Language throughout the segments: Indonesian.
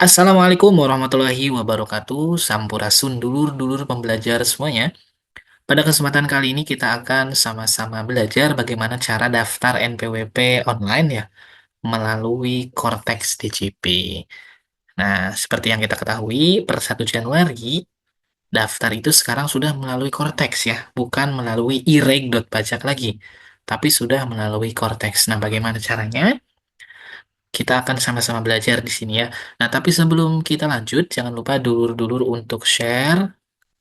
Assalamualaikum warahmatullahi wabarakatuh. Sampurasun dulur-dulur pembelajar semuanya. Pada kesempatan kali ini kita akan sama-sama belajar bagaimana cara daftar NPWP online ya melalui Cortex DJP. Nah, seperti yang kita ketahui, per 1 Januari daftar itu sekarang sudah melalui Cortex ya, bukan melalui ireg.pajak lagi, tapi sudah melalui Cortex. Nah, bagaimana caranya? Kita akan sama-sama belajar di sini ya. Nah, tapi sebelum kita lanjut, jangan lupa dulur-dulur untuk share,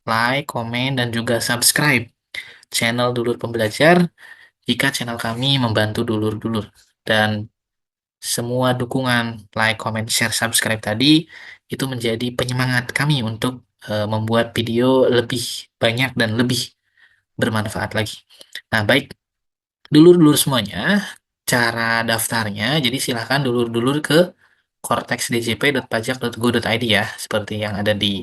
like, komen, dan juga subscribe channel Dulur Pembelajar jika channel kami membantu dulur-dulur. Dan semua dukungan, like, komen, share, subscribe tadi itu menjadi penyemangat kami untuk membuat video lebih banyak dan lebih bermanfaat lagi. Nah, baik, dulur-dulur semuanya, cara daftarnya, jadi silahkan dulur-dulur ke cortexdjp.pajak.go.id ya, seperti yang ada di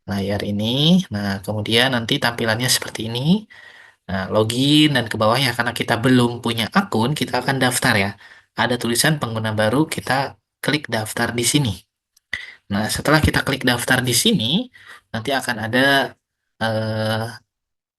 layar ini. Nah, kemudian nanti tampilannya seperti ini. Nah, login dan ke bawah ya, karena kita belum punya akun, kita akan daftar ya. Ada tulisan pengguna baru, kita klik daftar di sini. Nah, setelah kita klik daftar di sini, nanti akan ada eh,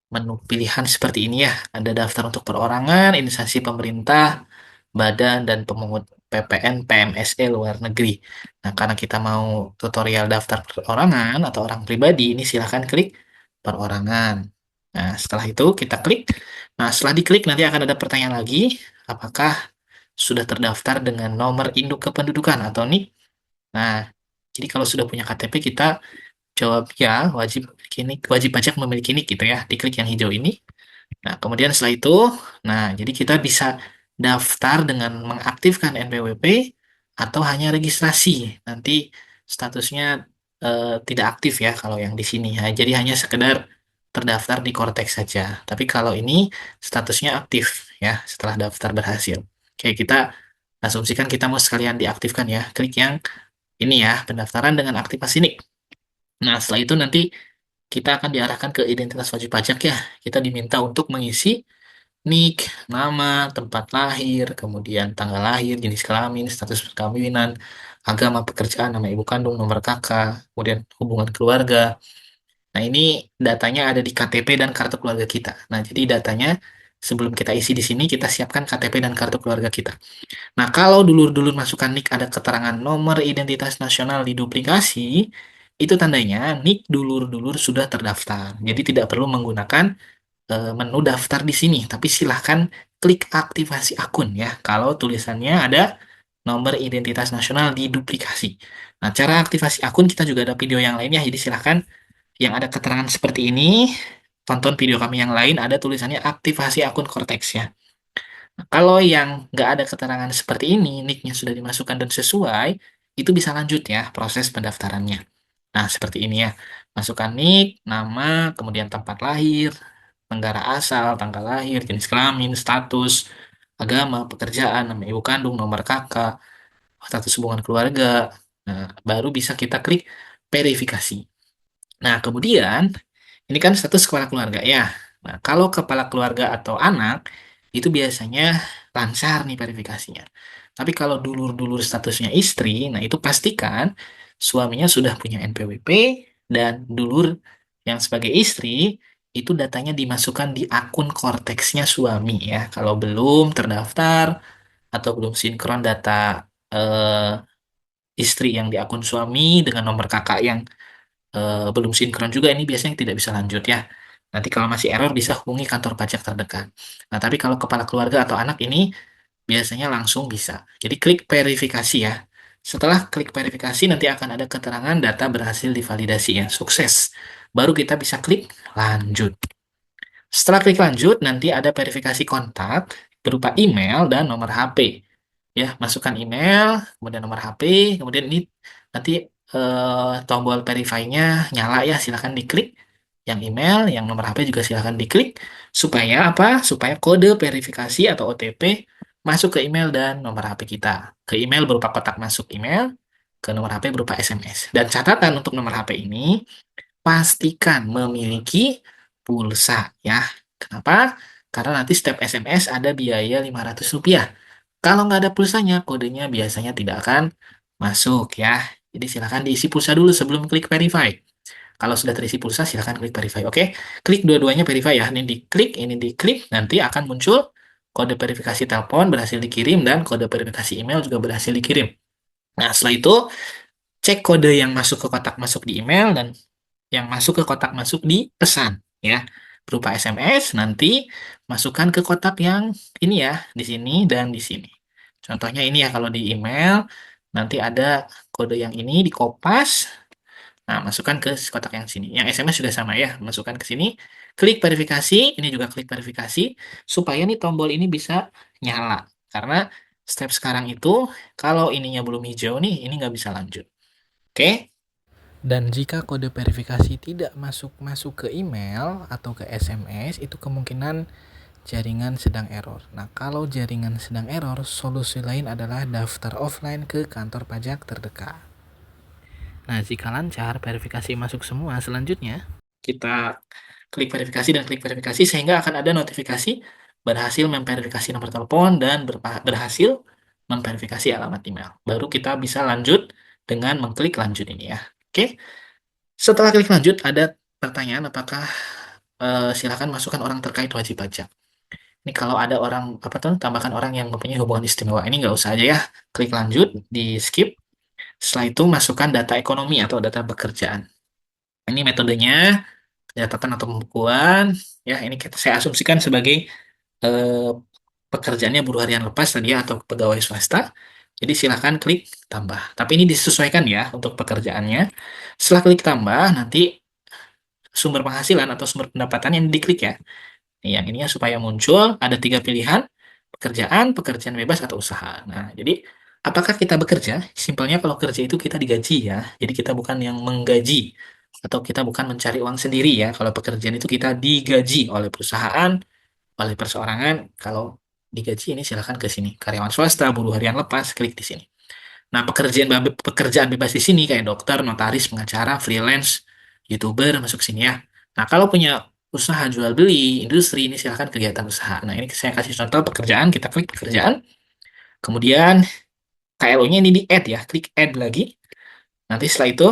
menu pilihan seperti ini ya. Ada daftar untuk perorangan, instansi pemerintah, badan, dan pemungut PPN PMSE luar negeri. Nah, karena kita mau tutorial daftar perorangan atau orang pribadi, ini silahkan klik perorangan. Nah, setelah itu kita klik. Nah, setelah diklik nanti akan ada pertanyaan lagi, apakah sudah terdaftar dengan nomor induk kependudukan atau NIK? Nah, jadi kalau sudah punya KTP kita jawab ya, wajib memiliki NIK, wajib pajak memiliki NIK gitu ya. Diklik yang hijau ini. Nah, kemudian setelah itu, nah jadi kita bisa daftar dengan mengaktifkan NPWP atau hanya registrasi. Nanti statusnya tidak aktif ya kalau yang di sini. Ya. Jadi hanya sekedar terdaftar di Cortex saja. Tapi kalau ini statusnya aktif ya setelah daftar berhasil. Oke, kita asumsikan kita mau sekalian diaktifkan ya. Klik yang ini ya, pendaftaran dengan aktivasi NIK. Nah, setelah itu nanti kita akan diarahkan ke identitas wajib pajak ya. Kita diminta untuk mengisi NIK, nama, tempat lahir, kemudian tanggal lahir, jenis kelamin, status perkawinan, agama, pekerjaan, nama ibu kandung, nomor kakak, kemudian hubungan keluarga. Nah, ini datanya ada di KTP dan kartu keluarga kita. Nah, jadi datanya sebelum kita isi di sini, kita siapkan KTP dan kartu keluarga kita. Nah, kalau dulur-dulur masukkan NIK ada keterangan nomor identitas nasional diduplikasi, itu tandanya NIK dulur-dulur sudah terdaftar. Jadi tidak perlu menggunakan menu daftar di sini, tapi silahkan klik aktivasi akun ya. Kalau tulisannya ada nomor identitas nasional diduplikasi. Nah, cara aktivasi akun kita juga ada video yang lainnya, jadi silahkan yang ada keterangan seperti ini, tonton video kami yang lain, ada tulisannya aktivasi akun Cortex ya. Nah, kalau yang nggak ada keterangan seperti ini, nicknya sudah dimasukkan dan sesuai, itu bisa lanjut ya proses pendaftarannya. Nah, seperti ini ya. Masukkan nick, nama, kemudian tempat lahir, negara asal, tanggal lahir, jenis kelamin, status, agama, pekerjaan, nama ibu kandung, nomor kakak, status hubungan keluarga. Nah, baru bisa kita klik verifikasi. Nah, kemudian ini kan status kepala keluarga ya. Nah, kalau kepala keluarga atau anak itu biasanya lancar nih verifikasinya. Tapi kalau dulur-dulur statusnya istri, nah itu pastikan suaminya sudah punya NPWP dan dulur yang sebagai istri itu datanya dimasukkan di akun Cortex-nya suami ya. Kalau belum terdaftar atau belum sinkron data eh, istri yang di akun suami dengan nomor kakak yang belum sinkron juga ini biasanya tidak bisa lanjut ya. Nanti kalau masih error bisa hubungi kantor pajak terdekat. Nah, tapi kalau kepala keluarga atau anak ini biasanya langsung bisa. Jadi klik verifikasi ya. Setelah klik verifikasi nanti akan ada keterangan data berhasil divalidasi ya, sukses. Baru kita bisa klik lanjut. Setelah klik lanjut nanti ada verifikasi kontak berupa email dan nomor HP. Ya, masukkan email, kemudian nomor HP, kemudian ini nanti tombol verify-nya nyala ya, silahkan diklik. Yang email, yang nomor HP juga silahkan diklik. Supaya apa? Supaya kode verifikasi atau OTP masuk ke email dan nomor HP kita. Ke email berupa kotak masuk email, ke nomor HP berupa SMS. Dan catatan untuk nomor HP ini, pastikan memiliki pulsa ya. Kenapa? Karena nanti setiap SMS ada biaya Rp500. Kalau nggak ada pulsanya, kodenya biasanya tidak akan masuk ya. Jadi silakan diisi pulsa dulu sebelum klik verify. Kalau sudah terisi pulsa, silakan klik verify. Oke, klik dua-duanya verify ya. Ini diklik, nanti akan muncul kode verifikasi telepon berhasil dikirim dan kode verifikasi email juga berhasil dikirim. Nah, setelah itu cek kode yang masuk ke kotak masuk di email dan yang masuk ke kotak masuk di pesan ya. Berupa SMS, nanti masukkan ke kotak yang ini ya, di sini dan di sini. Contohnya ini ya, kalau di email nanti ada kode yang ini dikopas. Nah, masukkan ke kotak yang sini. Yang SMS juga sama ya, masukkan ke sini. Klik verifikasi, ini juga klik verifikasi, supaya nih tombol ini bisa nyala. Karena step sekarang itu, kalau ininya belum hijau nih, ini nggak bisa lanjut. Oke? Dan jika kode verifikasi tidak masuk ke email atau ke SMS, itu kemungkinan jaringan sedang error. Nah, kalau jaringan sedang error, solusi lain adalah daftar offline ke kantor pajak terdekat. Nah, jika lancar, verifikasi masuk semua, selanjutnya kita klik verifikasi dan klik verifikasi sehingga akan ada notifikasi berhasil memverifikasi nomor telepon dan berhasil memverifikasi alamat email. Baru kita bisa lanjut dengan mengklik lanjut ini ya. Oke. Setelah klik lanjut, ada pertanyaan apakah silakan masukkan orang terkait wajib pajak. Ini kalau ada orang, apa tuh, tambahkan orang yang mempunyai hubungan istimewa. Ini nggak usah aja ya. Klik lanjut, di skip. Setelah itu masukkan data ekonomi atau data pekerjaan. Ini metodenya, catatan atau pembukuan. Ya, ini saya asumsikan sebagai eh, pekerjaannya buruh harian lepas tadi ya, atau pegawai swasta. Jadi silakan klik tambah. Tapi ini disesuaikan ya untuk pekerjaannya. Setelah klik tambah, nanti sumber penghasilan atau sumber pendapatan yang diklik ya. Yang ininya supaya muncul ada 3 pilihan, pekerjaan bebas atau usaha. Nah, jadi apakah kita bekerja? Simpelnya kalau kerja itu kita digaji ya. Jadi kita bukan yang menggaji atau kita bukan mencari uang sendiri ya. Kalau pekerjaan itu kita digaji oleh perusahaan, oleh perseorangan. Kalau digaji ini silahkan ke sini. Karyawan swasta, buruh harian lepas, klik di sini. Nah, pekerjaan bebas di sini kayak dokter, notaris, pengacara, freelance, YouTuber masuk sini ya. Nah, kalau punya usaha jual beli, industri ini silahkan kegiatan usaha. Nah, ini saya kasih contoh pekerjaan, kita klik pekerjaan. Kemudian KLO-nya ini di add ya, klik add lagi. Nanti setelah itu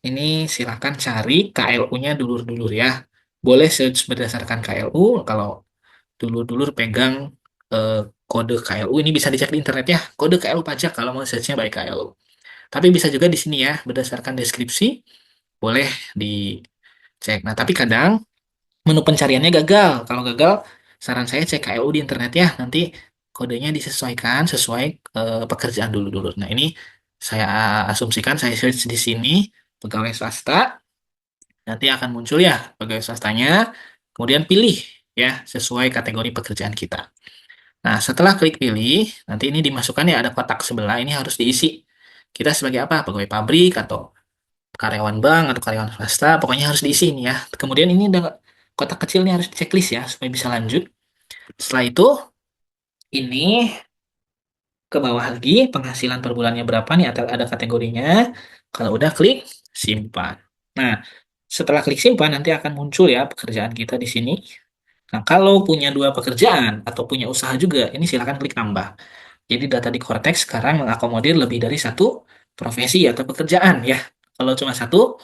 ini silahkan cari KLU-nya dulur-dulur ya. Boleh search berdasarkan KLU, kalau dulur-dulur pegang eh, kode KLU ini bisa dicek di internet ya. Kode KLU pajak kalau mau search-nya by KLU. Tapi bisa juga di sini ya, berdasarkan deskripsi, boleh dicek. Nah, tapi kadang menu pencariannya gagal. Kalau gagal, saran saya cek KLU di internet ya. Nanti kodenya disesuaikan sesuai pekerjaan dulu-dulu. Nah, ini saya asumsikan, saya search di sini, pegawai swasta, nanti akan muncul ya pegawai swastanya, kemudian pilih ya, sesuai kategori pekerjaan kita. Nah, setelah klik pilih, nanti ini dimasukkan ya, ada kotak sebelah, ini harus diisi. Kita sebagai apa? Pegawai pabrik atau karyawan bank atau karyawan swasta, pokoknya harus diisi ini ya. Kemudian ini ada kotak kecil nih harus checklist ya supaya bisa lanjut. Setelah itu ini ke bawah lagi penghasilan per bulannya berapa nih, atau ada kategorinya. Kalau udah klik simpan. Nah, setelah klik simpan nanti akan muncul ya pekerjaan kita di sini. Nah, kalau punya 2 pekerjaan atau punya usaha juga, ini silakan klik tambah. Jadi data di Cortex sekarang mengakomodir lebih dari 1 profesi atau pekerjaan ya. Kalau cuma 1,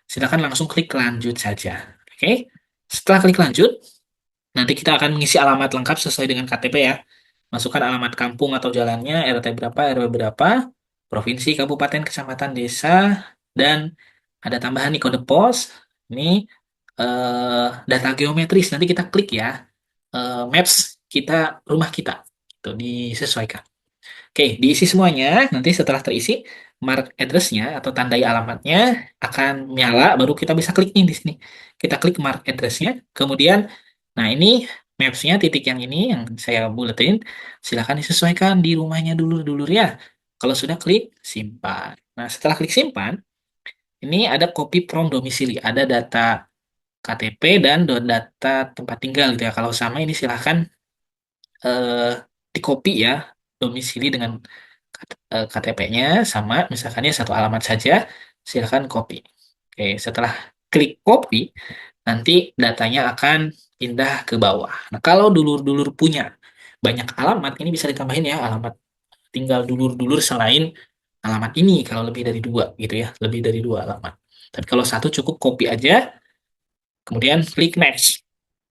silakan langsung klik lanjut saja. Oke. Setelah klik lanjut, nanti kita akan mengisi alamat lengkap sesuai dengan KTP ya. Masukkan alamat kampung atau jalannya, RT berapa, RW berapa, provinsi, kabupaten, kecamatan, desa, dan ada tambahan nih kode pos. Ini data geometris. Nanti kita klik ya, maps kita, rumah kita. Itu disesuaikan. Oke, diisi semuanya. Nanti setelah terisi, mark address-nya atau tandai alamatnya akan nyala, baru kita bisa klik nih di sini. Kita klik mark address-nya, kemudian, nah ini maps-nya, titik yang ini yang saya buletin, silahkan disesuaikan di rumahnya dulu ya. Kalau sudah klik simpan. Nah, setelah klik simpan, ini ada copy from domisili, ada data KTP dan data tempat tinggal gitu ya. Kalau sama ini silahkan eh, di copy ya, domisili dengan KTP-nya sama, misalkan ya satu alamat saja, silahkan copy. Oke, setelah klik copy, nanti datanya akan pindah ke bawah. Nah, kalau dulur-dulur punya banyak alamat, ini bisa ditambahin ya, alamat tinggal dulur-dulur selain alamat ini kalau lebih dari dua gitu ya, lebih dari dua alamat. Tapi kalau satu cukup copy aja, kemudian klik next.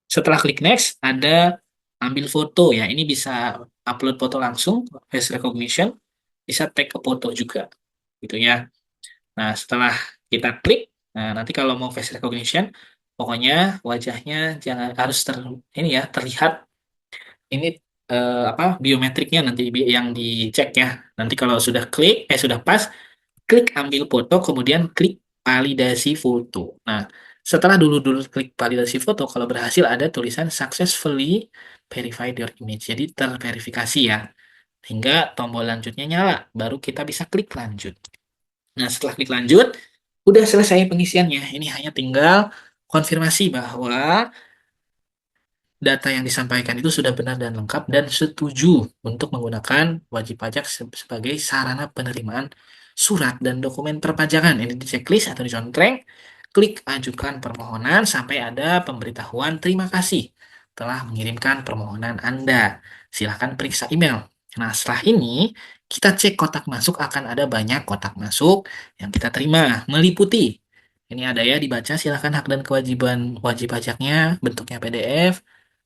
Setelah klik next, ada ambil foto ya. Ini bisa upload foto langsung, face recognition, bisa tag ke foto juga, gitu ya. Nah, setelah kita klik, nah nanti kalau mau face recognition, pokoknya wajahnya jangan harus ini ya terlihat ini apa biometriknya nanti yang dicek ya. Nanti kalau sudah klik, sudah pas, klik ambil foto, kemudian klik validasi foto. Nah, setelah dulu-dulu klik validasi foto, kalau berhasil ada tulisan successfully verified your image. Jadi terverifikasi ya. Hingga tombol lanjutnya nyala, baru kita bisa klik lanjut. Nah, setelah klik lanjut, udah selesai pengisiannya. Ini hanya tinggal konfirmasi bahwa data yang disampaikan itu sudah benar dan lengkap dan setuju untuk menggunakan wajib pajak sebagai sarana penerimaan surat dan dokumen perpajakan. Ini di checklist atau dicontreng, klik ajukan permohonan sampai ada pemberitahuan terima kasih telah mengirimkan permohonan Anda. Silahkan periksa email. Nah, setelah ini kita cek kotak masuk, akan ada banyak kotak masuk yang kita terima, meliputi. Ini ada ya, dibaca silahkan hak dan kewajiban wajib pajaknya, bentuknya PDF.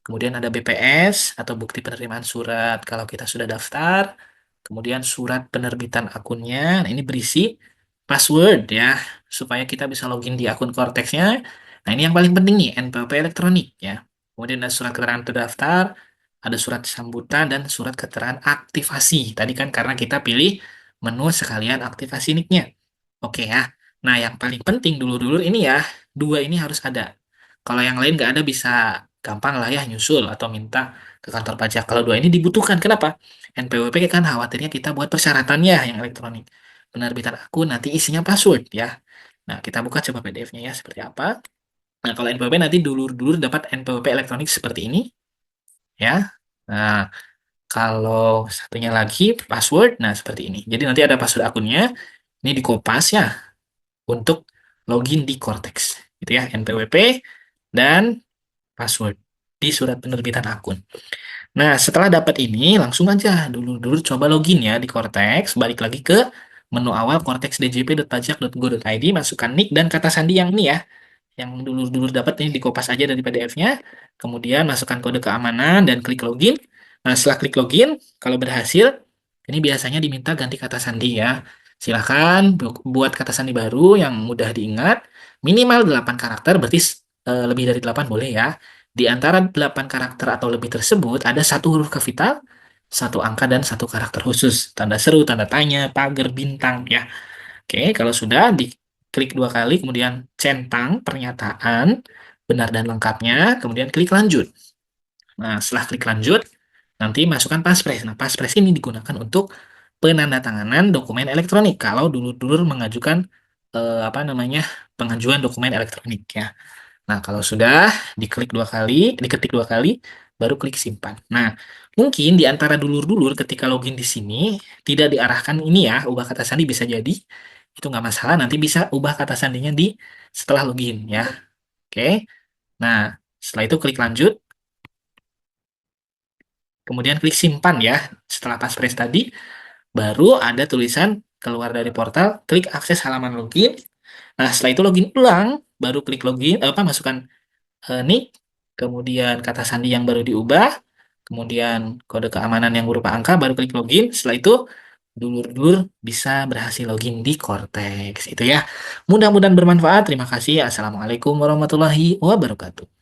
Kemudian ada BPS atau bukti penerimaan surat kalau kita sudah daftar. Kemudian surat penerbitan akunnya. Nah, ini berisi password ya, supaya kita bisa login di akun Cortex-nya. Nah, ini yang paling penting nih, NPWP elektronik ya. Kemudian ada surat keterangan terdaftar, ada surat sambutan, dan surat keterangan aktivasi. Tadi kan karena kita pilih menu sekalian aktivasi nick-nya. Oke ya. Nah, yang paling penting dulu-dulu ini ya, dua ini harus ada. Kalau yang lain nggak ada bisa gampang lah ya nyusul atau minta ke kantor pajak. Kalau dua ini dibutuhkan. Kenapa? NPWP kan khawatirnya kita buat persyaratannya yang elektronik. Penerbitan akun nanti isinya password ya. Nah, kita buka coba PDF-nya ya seperti apa. Nah, kalau NPWP nanti dulur-dulur dapat NPWP elektronik seperti ini ya. Nah, kalau satunya lagi password, nah seperti ini. Jadi nanti ada password akunnya, ini dikopas ya untuk login di Cortex. Gitu ya, NPWP dan password di surat penerbitan akun. Nah, setelah dapat ini, langsung aja dulu coba login ya di Cortex, balik lagi ke menu awal cortexdjp.pajak.go.id, masukkan nick dan kata sandi yang ini ya, yang dulu dapat ini dikopas aja dari PDF-nya, kemudian masukkan kode keamanan dan klik login. Nah, setelah klik login, kalau berhasil, ini biasanya diminta ganti kata sandi ya. Silahkan buat kata sandi baru yang mudah diingat, minimal 8 karakter, berarti lebih dari 8 boleh ya. Di antara 8 karakter atau lebih tersebut, ada satu huruf kapital, satu angka, dan satu karakter khusus. Tanda seru, tanda tanya, pagar, bintang ya. Oke, kalau sudah diklik dua kali, kemudian centang pernyataan benar dan lengkapnya, kemudian klik lanjut. Nah, setelah klik lanjut, nanti masukkan paspres. Nah, paspres ini digunakan untuk penandatanganan dokumen elektronik. Kalau dulur-dulur mengajukan apa namanya pengajuan dokumen elektronik ya. Nah, kalau sudah diklik dua kali, diketik dua kali, baru klik simpan. Nah, mungkin di antara dulur-dulur ketika login di sini tidak diarahkan ini ya, ubah kata sandi bisa jadi. Itu nggak masalah, nanti bisa ubah kata sandinya di setelah login ya. Oke. Nah, setelah itu klik lanjut, kemudian klik simpan ya. Setelah paspres tadi, baru ada tulisan keluar dari portal, klik akses halaman login. Nah, setelah itu login ulang, baru klik login, masukkan nick, kemudian kata sandi yang baru diubah, kemudian kode keamanan yang berupa angka, baru klik login. Setelah itu, dulur-dulur bisa berhasil login di Cortex. Itu ya. Mudah-mudahan bermanfaat. Terima kasih. Assalamualaikum warahmatullahi wabarakatuh.